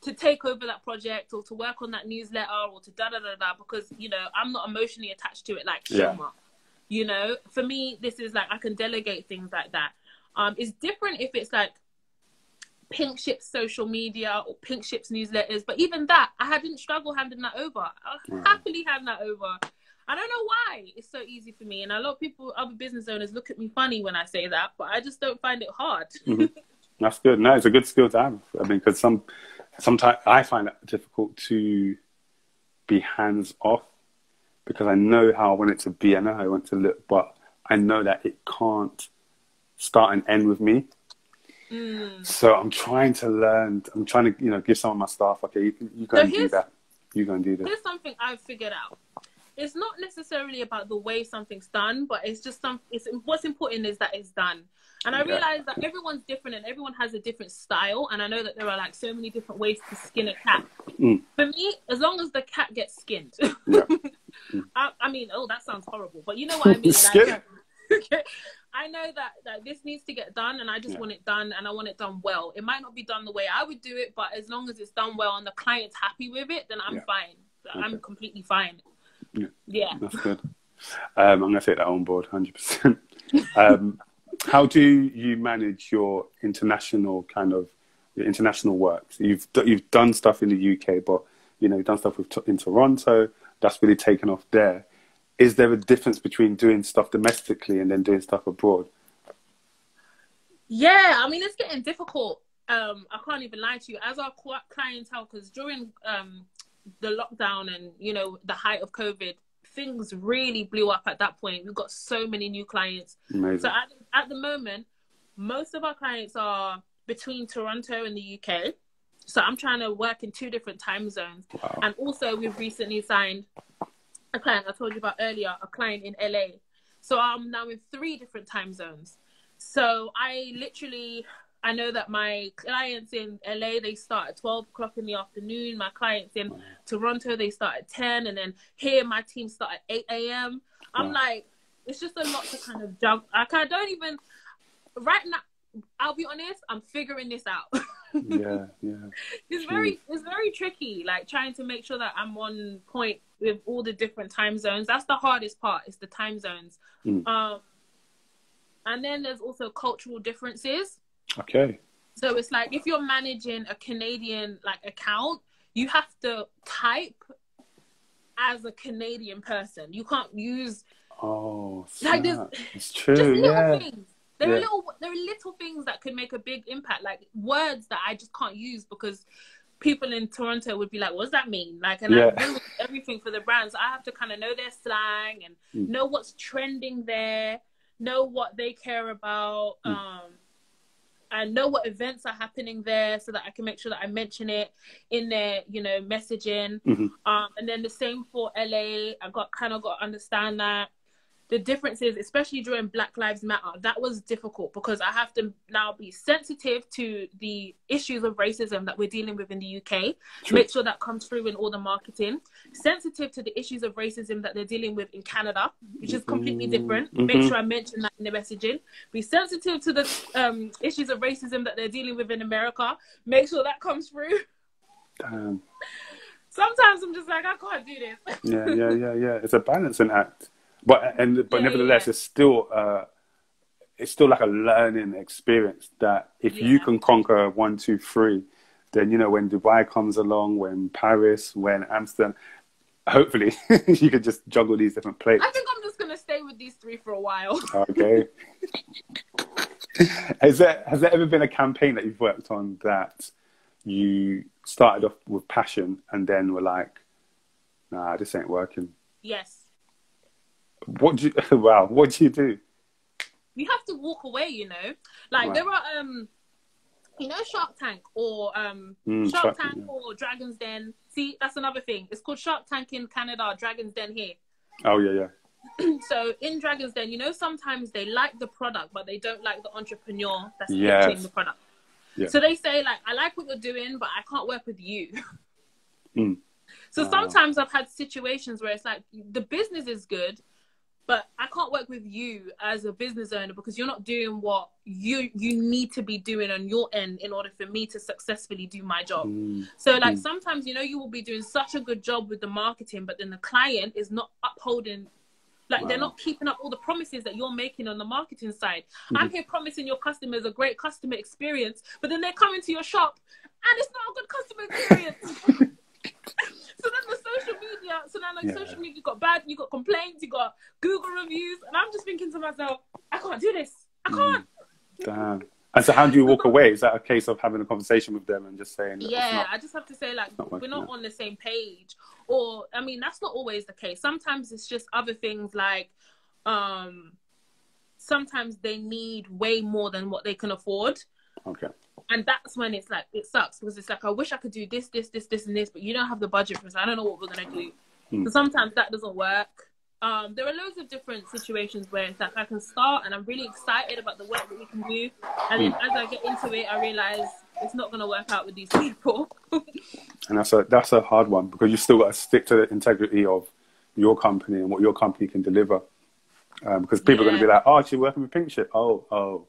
to take over that project or to work on that newsletter or to da-da-da-da, because, you know, I'm not emotionally attached to it like Shoma. You know, for me, this is like, I can delegate things like that. It's different if it's like Pink Ship's social media or Pink Ship's newsletters. But even that, I didn't struggle handing that over. I'll happily hand that over. I don't know why it's so easy for me. And a lot of people, other business owners, look at me funny when I say that, but I just don't find it hard. That's good. No, it's a good skill to have. I mean, because sometimes I find it difficult to be hands off, because I know how I want it to be. I know how I want it to look, but I know that it can't start and end with me. So I'm trying to learn. I'm trying to, you know, give some of my staff, okay, you go and do that. You go and do this. Here's something I've figured out. It's not necessarily about the way something's done, but it's just what's important is that it's done. And I realize that everyone's different and everyone has a different style. And I know that there are like so many different ways to skin a cat. For me, as long as the cat gets skinned. I mean, oh, that sounds horrible, but you know what I mean. Like, I know that this needs to get done, and I just want it done, and I want it done well. It might not be done the way I would do it, but as long as it's done well and the client's happy with it, then I'm fine. I'm completely fine. Yeah. That's good. I'm going to take that on board, 100%. How do you manage your international work? So you've done stuff in the UK, but, you know, you've done stuff in Toronto. That's really taken off there. Is there a difference between doing stuff domestically and then doing stuff abroad? Yeah, I mean, it's getting difficult. I can't even lie to you. As our clientele, because during the lockdown and, you know, the height of COVID, things really blew up at that point. We've got so many new clients. Amazing. So at the moment, most of our clients are between Toronto and the UK. So I'm trying to work in 2 different time zones. Wow. And also we've recently signed a client I told you about earlier, a client in LA. So I'm now in 3 different time zones. So I know that my clients in LA, they start at 12 o'clock in the afternoon. My clients in Toronto, they start at 10. And then here, my team start at 8 a.m. I'm like, it's just a lot to kind of jump. I don't even, right now, I'll be honest, I'm figuring this out. Yeah. It's very tricky, like trying to make sure that I'm on point with all the different time zones. That's the hardest part, is the time zones. And then there's also cultural differences. Okay. So it's like, if you're managing a Canadian like account, you have to type as a Canadian person. You can't use like it's true. Just little things. There are little things that could make a big impact, like words that I just can't use because people in Toronto would be like, what does that mean? Like, and I do everything for the brands. I have to kind of know their slang and know what's trending there, know what they care about, and know what events are happening there, so that I can make sure that I mention it in their, you know, messaging. And then the same for LA. I got to understand that. The differences, especially during Black Lives Matter, that was difficult because I have to now be sensitive to the issues of racism that we're dealing with in the UK. Make sure that comes through in all the marketing. Sensitive to the issues of racism that they're dealing with in Canada, which is completely different. Make sure I mention that in the messaging. Be sensitive to the issues of racism that they're dealing with in America. Make sure that comes through. Damn. Sometimes I'm just like, I can't do this. Yeah. It's a balancing act. But nevertheless, it's still like a learning experience that if you can conquer 1, 2, 3, then, you know, when Dubai comes along, when Paris, when Amsterdam, hopefully you can just juggle these different plates. I think I'm just going to stay with these 3 for a while. Okay. Has there ever been a campaign that you've worked on that you started off with passion and then were like, nah, this ain't working? Yes. What do you do? You have to walk away, you know. Like there are you know, Shark Tank or Shark Tank or Dragon's Den. See, that's another thing. It's called Shark Tank in Canada, Dragon's Den here. Oh yeah. So in Dragon's Den, you know, sometimes they like the product but they don't like the entrepreneur that's pitching the product. So they say like, I like what you're doing but I can't work with you. So sometimes I've had situations where it's like, the business is good, but I can't work with you as a business owner because you're not doing what you need to be doing on your end in order for me to successfully do my job. So like sometimes, you know, you will be doing such a good job with the marketing, but then the client is not upholding, like they're not keeping up all the promises that you're making on the marketing side. I'm here promising your customers a great customer experience, but then they're coming to your shop and it's not a good customer experience. So then the social media, social media, you got complaints, you got Google reviews, and I'm just thinking to myself, I can't do this. I can't. Damn. And so how do you walk away? Is that a case of having a conversation with them and just saying, I just have to say, like, we're not on the same page. Or, I mean, that's not always the case. Sometimes it's just other things like, sometimes they need way more than what they can afford. Okay. And that's when it's like, it sucks because it's like, I wish I could do this, and this, but you don't have the budget for this. I don't know what we're going to do. So sometimes that doesn't work. There are loads of different situations where it's like I can start and I'm really excited about the work that we can do. And then as I get into it, I realize it's not going to work out with these people. And that's a hard one because you still got to stick to the integrity of your company and what your company can deliver. Because people are going to be like, oh, she's working with Pink Ship. Oh.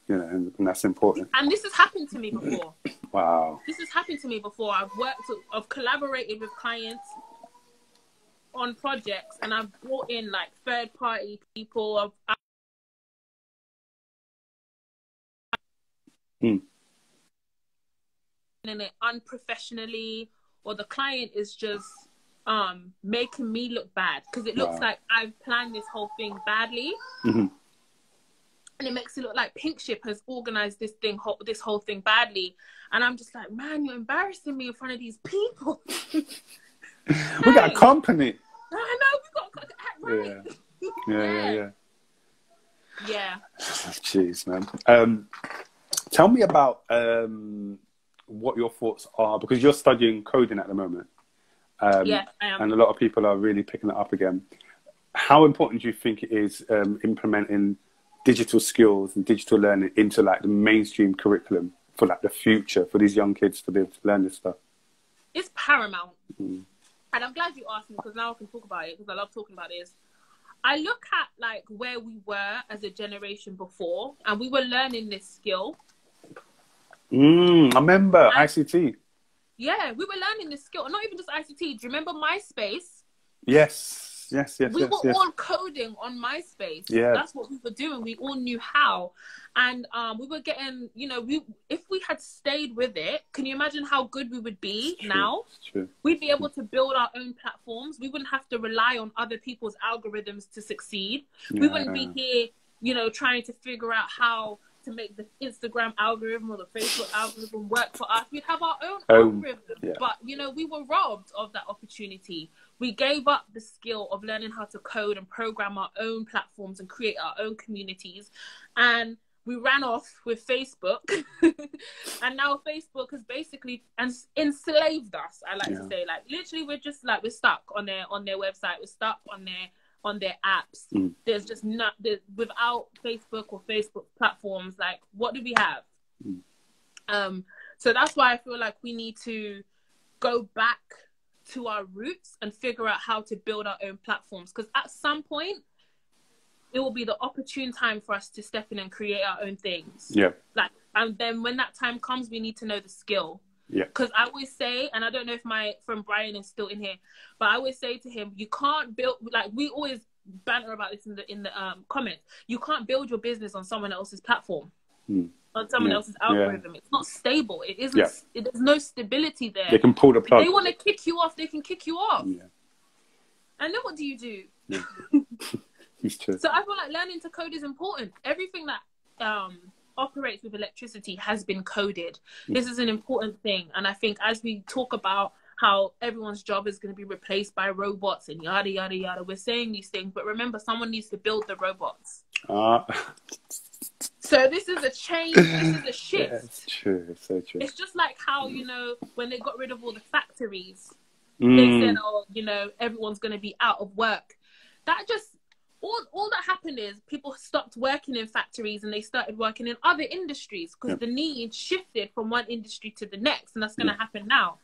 You know, and that's important. And this has happened to me before. Wow. This has happened to me before. I've collaborated with clients on projects and I've brought in like third-party people. In it unprofessionally, or the client is just making me look bad because it looks like I've planned this whole thing badly. And it makes it look like Pink Ship has organized this whole thing badly. And I'm just like, man, you're embarrassing me in front of these people. We got a company. I know, we got right. Yeah. Jeez, man. Tell me about what your thoughts are, because you're studying coding at the moment. Yeah, I am. And a lot of people are really picking it up again. How important do you think it is implementing digital skills and digital learning into like the mainstream curriculum for like the future, for these young kids to be able to learn this stuff? It's paramount. And I'm glad you asked me because now I can talk about it because I love talking about this. I look at like where we were as a generation before, and we were learning this skill. I remember ICT. Yeah, we were learning this skill. Not even just ICT. Do you remember MySpace? Yes. We were all coding on MySpace. Yeah. That's what we were doing. We all knew how. And we were getting, you know, if we had stayed with it, can you imagine how good we would be now? It's true. We'd be able to build our own platforms. We wouldn't have to rely on other people's algorithms to succeed. Yeah. We wouldn't be here, you know, trying to figure out how to make the Instagram algorithm or the Facebook algorithm work for us. We'd have our own algorithm. Yeah. But, you know, we were robbed of that opportunity. We gave up the skill of learning how to code and program our own platforms and create our own communities. And we ran off with Facebook. And now Facebook has basically enslaved us, I like to say. Like, literally, we're just like, we're stuck on their website. We're stuck on their apps. There's just not, without Facebook or Facebook platforms, like, what do we have? So that's why I feel like we need to go back to our roots and figure out how to build our own platforms, because at some point it will be the opportune time for us to step in and create our own things. Like, and then when that time comes, we need to know the skill. Because I always say, and I don't know if my friend Brian is still in here, but I always say to him, you can't build, like, we always banter about this in the comments, you can't build your business on someone else's platform. On someone else's algorithm. It's not stable. It isn't. There's no stability there. They can pull the plug. If they want to kick you off, they can kick you off. And then what do you do? It's true. So I feel like learning to code is important. Everything that operates with electricity has been coded. This is an important thing. And I think as we talk about how everyone's job is going to be replaced by robots and yada, yada, yada, we're saying these things. But remember, someone needs to build the robots. So this is a change, this is a shift. Yeah, it's true, it's so true. It's just like how, you know, when they got rid of all the factories, they said, oh, you know, everyone's going to be out of work. That just, all that happened is people stopped working in factories and they started working in other industries because the need shifted from one industry to the next. And that's going to happen now.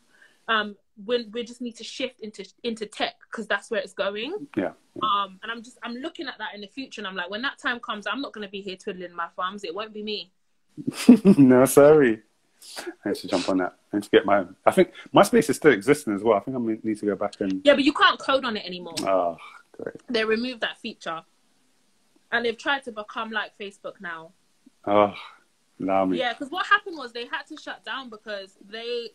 When we just need to shift into tech because that's where it's going. And I'm looking at that in the future, and I'm like, when that time comes, I'm not going to be here twiddling my thumbs. It won't be me. No, sorry. I need to jump on that. I need to get my own. I think MySpace is still existing as well. I think I need to go back and... Yeah, but you can't code on it anymore. Oh, great. They removed that feature. And they've tried to become like Facebook now. Oh, allow me. Yeah, because what happened was they had to shut down because the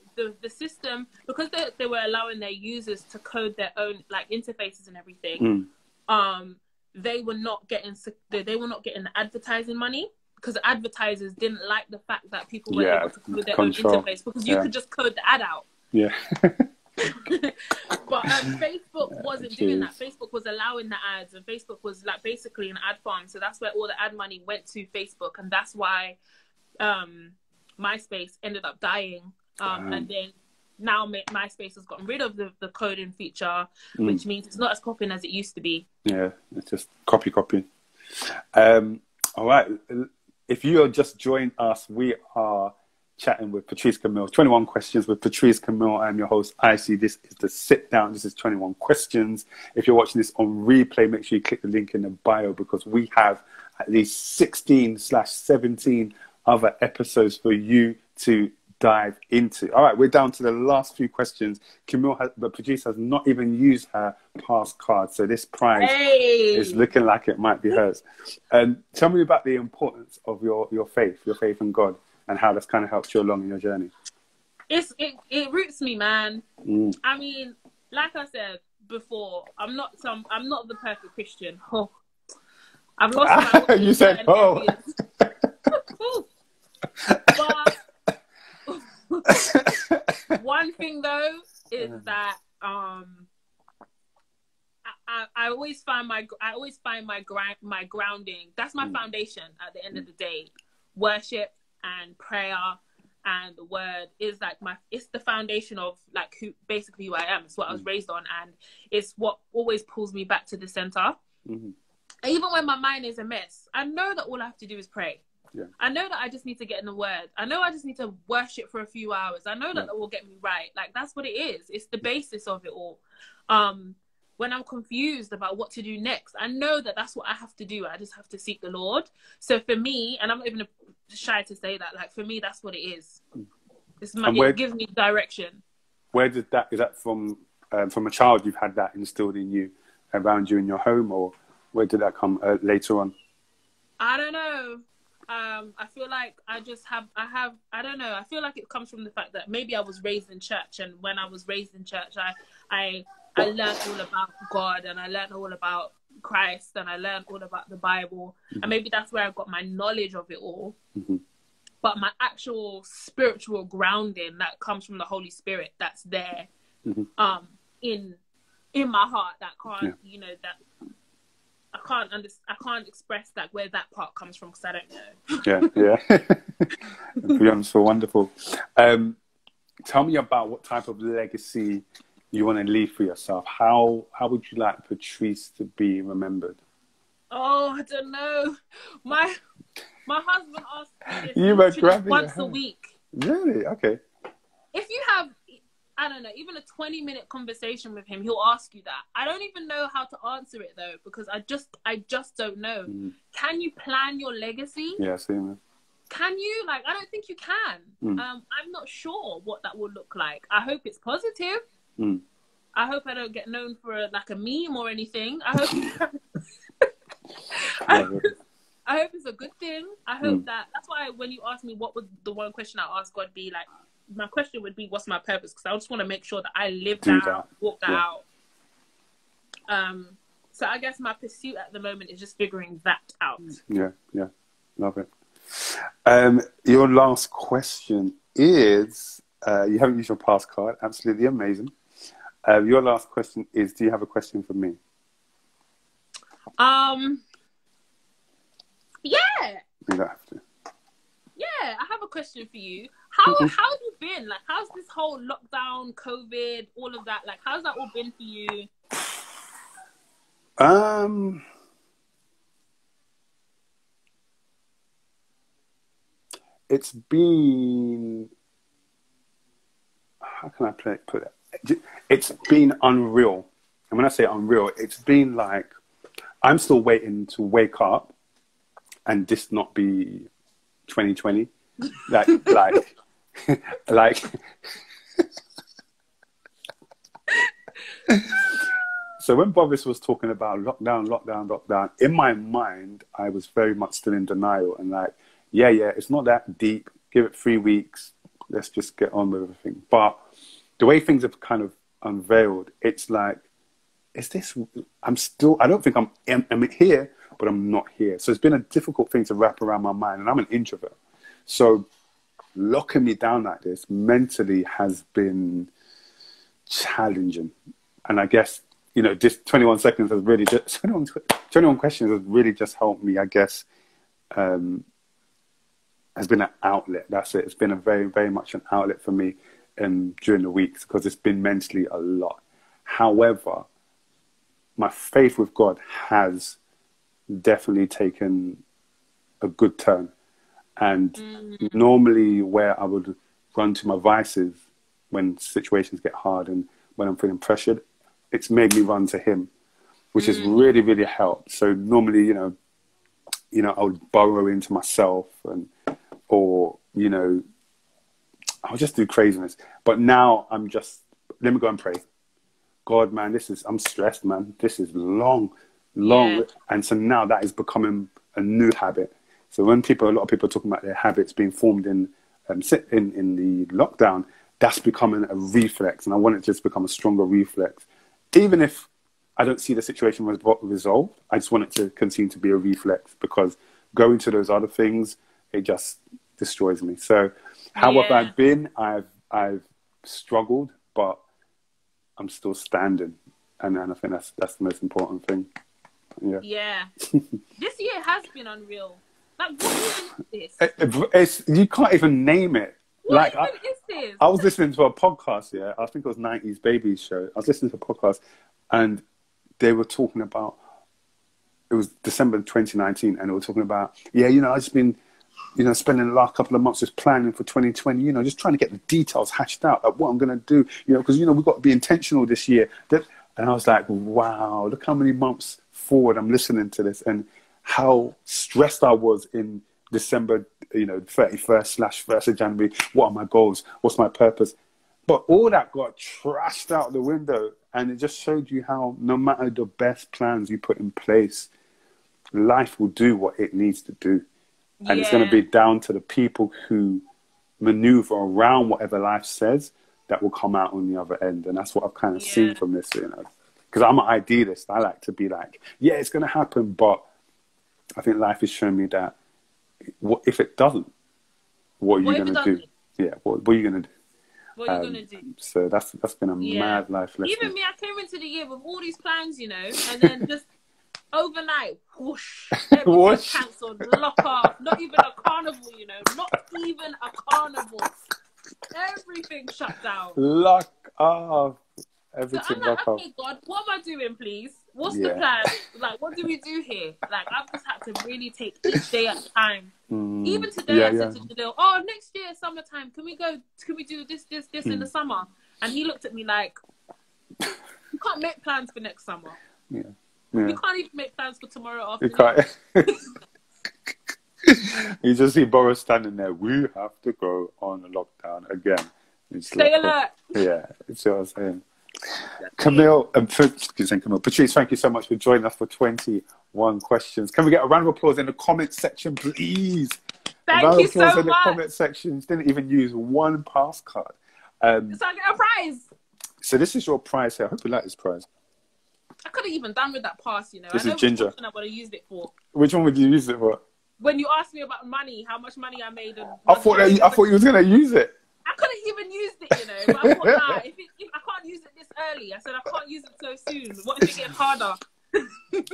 system, because they were allowing their users to code their own like interfaces and everything. They were not getting the advertising money because advertisers didn't like the fact that people were able to code their own interface because you could just code the ad out. But Facebook wasn't doing that. Facebook was allowing the ads, and Facebook was like basically an ad farm. So that's where all the ad money went to Facebook, and that's why MySpace ended up dying. And then now MySpace has gotten rid of the coding feature, which means it's not as popping as it used to be. Yeah, it's just copy. All right. If you are just joining us, we are chatting with Patrice Camille. 21 questions with Patrice Camille. I'm your host, IC. This is the Sit Down. This is 21 questions. If you're watching this on replay, make sure you click the link in the bio because we have at least 16/17 other episodes for you to dive into. All right, we're down to the last few questions. But Patrice has not even used her past card, so this prize is looking like it might be hers. Tell me about the importance of your faith in God, and how that's kind of helped you along in your journey. It roots me, man. I mean, like I said before, I'm not the perfect Christian. Oh, I've lost my you said oh. But one thing though is that I always find my grounding. That's my foundation at the end of the day. Worship and prayer and the word is like it's the foundation of like who I am. It's what I was raised on, and it's what always pulls me back to the center. Even when my mind is a mess, I know that all I have to do is pray. I know that I just need to get in the word. I know I just need to worship for a few hours. I know that will get me right. Like, that's what it is. It's the basis of it all. when I'm confused about what to do next, I know that that's what I have to do. I just have to seek the Lord. So for me, and I'm not even shy to say that, like, for me, that's what it is. It gives me direction. Where did that, is that from a child you've had that instilled in you around you in your home, or where did that come later on? I don't know. I feel like I don't know. I feel like it comes from the fact that maybe I was raised in church, and when I was raised in church, I learned all about God, and I learned all about Christ, and I learned all about the Bible, and maybe that's where I got my knowledge of it all. But my actual spiritual grounding that comes from the Holy Spirit, that's there, in my heart, that can't, you know, that I can't express that, where that part comes from, because I don't know. Beyond so wonderful. Tell me about what type of legacy you want to leave for yourself. How would you like Patrice to be remembered? Oh, I don't know. My husband asks me this once a week. Really? Okay. If you have, I don't know, even a 20-minute conversation with him, he'll ask you that. I don't even know how to answer it, though, because I just don't know. Can you plan your legacy? Yeah, same. Can you? Like, I don't think you can. I'm not sure what that will look like. I hope it's positive. I hope I don't get known for a meme or anything. I hope I hope it's a good thing. I hope that's why when you ask me what would the one question I asked God be, like, my question would be, what's my purpose? Because I just want to make sure that I live that out, walk that out. So I guess my pursuit at the moment is just figuring that out. Yeah, love it. Your last question is, you haven't used your pass card. Absolutely amazing. Your last question is, do you have a question for me? Yeah. You don't have to. Yeah, I have a question for you. How have you been? Like, how's this whole lockdown, COVID, all of that? Like, how's that all been for you? It's been, how can I put it? It's been unreal. And when I say unreal, it's been like, I'm still waiting to wake up and this not be 2020. Like, so when Boris was talking about lockdown, in my mind, I was very much still in denial and like, yeah, it's not that deep. Give it 3 weeks. Let's just get on with everything. But the way things have kind of unveiled, it's like, is this, I don't think I'm here, but I'm not here. So it's been a difficult thing to wrap around my mind, and I'm an introvert. So locking me down like this mentally has been challenging. And I guess, you know, this 21 seconds has really just, 21 questions has really just helped me, I guess, has been an outlet. That's it. It's been a very, very much an outlet for me during the weeks, because it's been mentally a lot. However, my faith with God has definitely taken a good turn. And normally where I would run to my vices when situations get hard and when I'm feeling pressured, it's made me run to him, which has really, really helped. So normally, you know, I would burrow into myself or, you know, I'll just do craziness. But now I'm just, let me go and pray. God, man, I'm stressed, man. This is long. Yeah. And so now that is becoming a new habit. So when a lot of people are talking about their habits being formed in the lockdown, that's becoming a reflex. And I want it to just become a stronger reflex. Even if I don't see the situation resolved, I just want it to continue to be a reflex, because going to those other things, it just destroys me. So how have I been? I've struggled, but I'm still standing. And I think that's the most important thing. Yeah. This year has been unreal. Like, what is this? You can't even name it. What even is this? I was listening to a podcast, I think it was 90s Babies show. I was listening to a podcast, and they were talking about, it was December 2019, and they were talking about, I've just been, spending the last couple of months just planning for 2020, just trying to get the details hashed out, like what I'm going to do, because, we've got to be intentional this year. And I was like, wow, look how many months forward I'm listening to this, and how stressed I was in December, 31st/1st of January. What are my goals? What's my purpose? But all that got trashed out the window, and it just showed you how no matter the best plans you put in place, life will do what it needs to do. And it's going to be down to the people who maneuver around whatever life says that will come out on the other end. And that's what I've kind of seen from this, because I'm an idealist. I like to be like, yeah, it's going to happen. But I think life is showing me that what if it doesn't? What are you going to do? Yeah, what are you going to do? What are you going to do? So that's been a mad life lesson. Even me, I came into the year with all these plans, and then just overnight, whoosh, everything cancelled, lock off, not even a carnival, not even a carnival. Everything shut down. Lock off. Everything so I'm like, okay, God, what am I doing, please? What's the plan? Like, what do we do here? Like, I've just had to really take each day at a time. Even today, I said to Jalil, oh, next year, summertime, can we do this in the summer? And he looked at me like, you can't make plans for next summer. Yeah. You can't even make plans for tomorrow afternoon. You can't. You just see Boris standing there. We have to go on a lockdown again. Stay alert. Yeah, it's what I'm saying. Camille, Patrice, thank you so much for joining us for 21 questions. Can we get a round of applause in the comment section, please? Thank you so much. In the comment section. Didn't even use one pass card. So I get a prize. So this is your prize here. I hope you like this prize. I could have even done with that pass, This is ginger. Which one I would have used it for. Which one would you use it for? When you asked me about money, how much money I made. I thought you was going to use it. I could have even used it, but I thought, nah, if I can't use it this early, I said I can't use it so soon. What if it gets harder?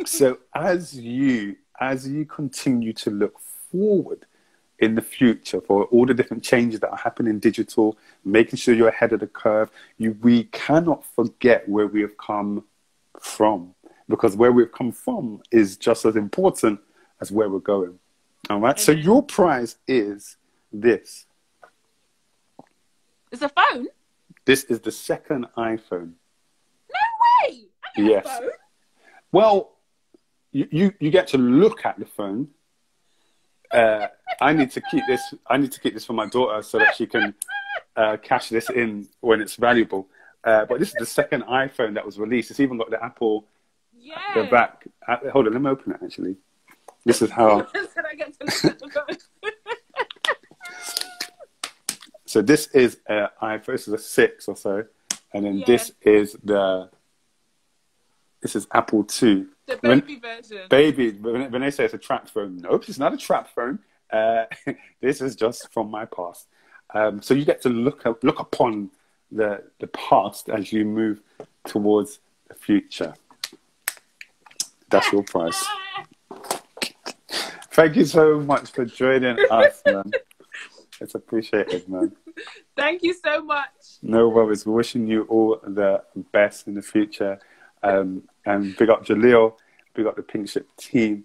So as you continue to look forward in the future for all the different changes that are happening in digital, making sure you're ahead of the curve, we cannot forget where we have come from, because where we've come from is just as important as where we're going. All right. So your prize is this. It's a phone? This is the second iPhone. No way! I get a phone. Well, you get to look at the phone. I need to keep this for my daughter so that she can cash this in when it's valuable. But this is the second iPhone that was released. It's even got the Apple. The back. Hold on, let me open it. Actually, this is how. I get to look at the phone. So this is iPhone. This is a 6 or so, and then this is Apple II. The baby version. Baby. When they say it's a trap phone, nope, it's not a trap phone. This is just from my past. So you get to look upon the past as you move towards the future. That's your prize. Thank you so much for joining us, man. It's appreciated, man. Thank you so much. No worries. We're wishing you all the best in the future. And big up Jalil, big up the Pink Ship team,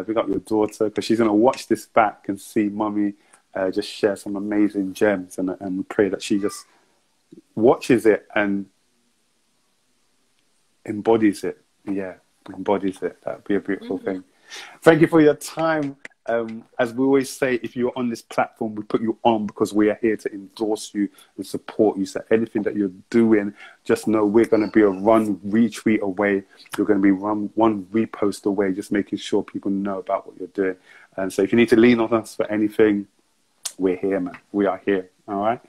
big up your daughter, because she's going to watch this back and see Mummy just share some amazing gems. And we pray that she just watches it and embodies it. Yeah, embodies it. That would be a beautiful thing. Thank you for your time. As we always say, if you're on this platform, we put you on because we are here to endorse you and support you. So anything that you're doing, just know we're going to be a retweet away. You're going to be one repost away, just making sure people know about what you're doing. And so if you need to lean on us for anything, we're here, man. We are here. All right.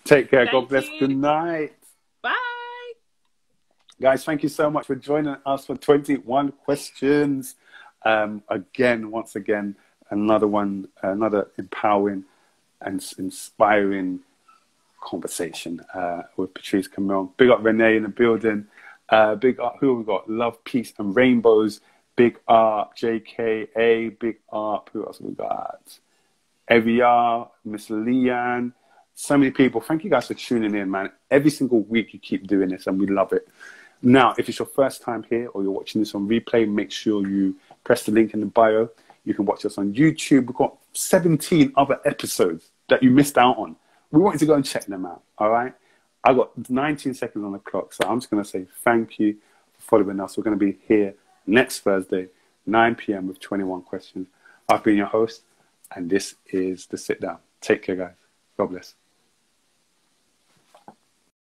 Take care. God bless. Good night. Bye. Guys, thank you so much for joining us for 21 questions. Once again, another empowering and inspiring conversation with Patrice Camille. Big up Renee in the building. Big up, who have we got? Love, Peace and Rainbows. Big up JKA. Big up, who else have we got? Evia, Miss Leanne. So many people. Thank you guys for tuning in, man. Every single week you keep doing this and we love it. Now, if it's your first time here or you're watching this on replay, make sure you press the link in the bio. You can watch us on YouTube. We've got 17 other episodes that you missed out on. We want you to go and check them out, all right? I got 19 seconds on the clock, so I'm just going to say thank you following us. We're going to be here next Thursday, 9 p.m. with 21 questions. I've been your host, and this is The Sit Down. Take care, guys. God bless.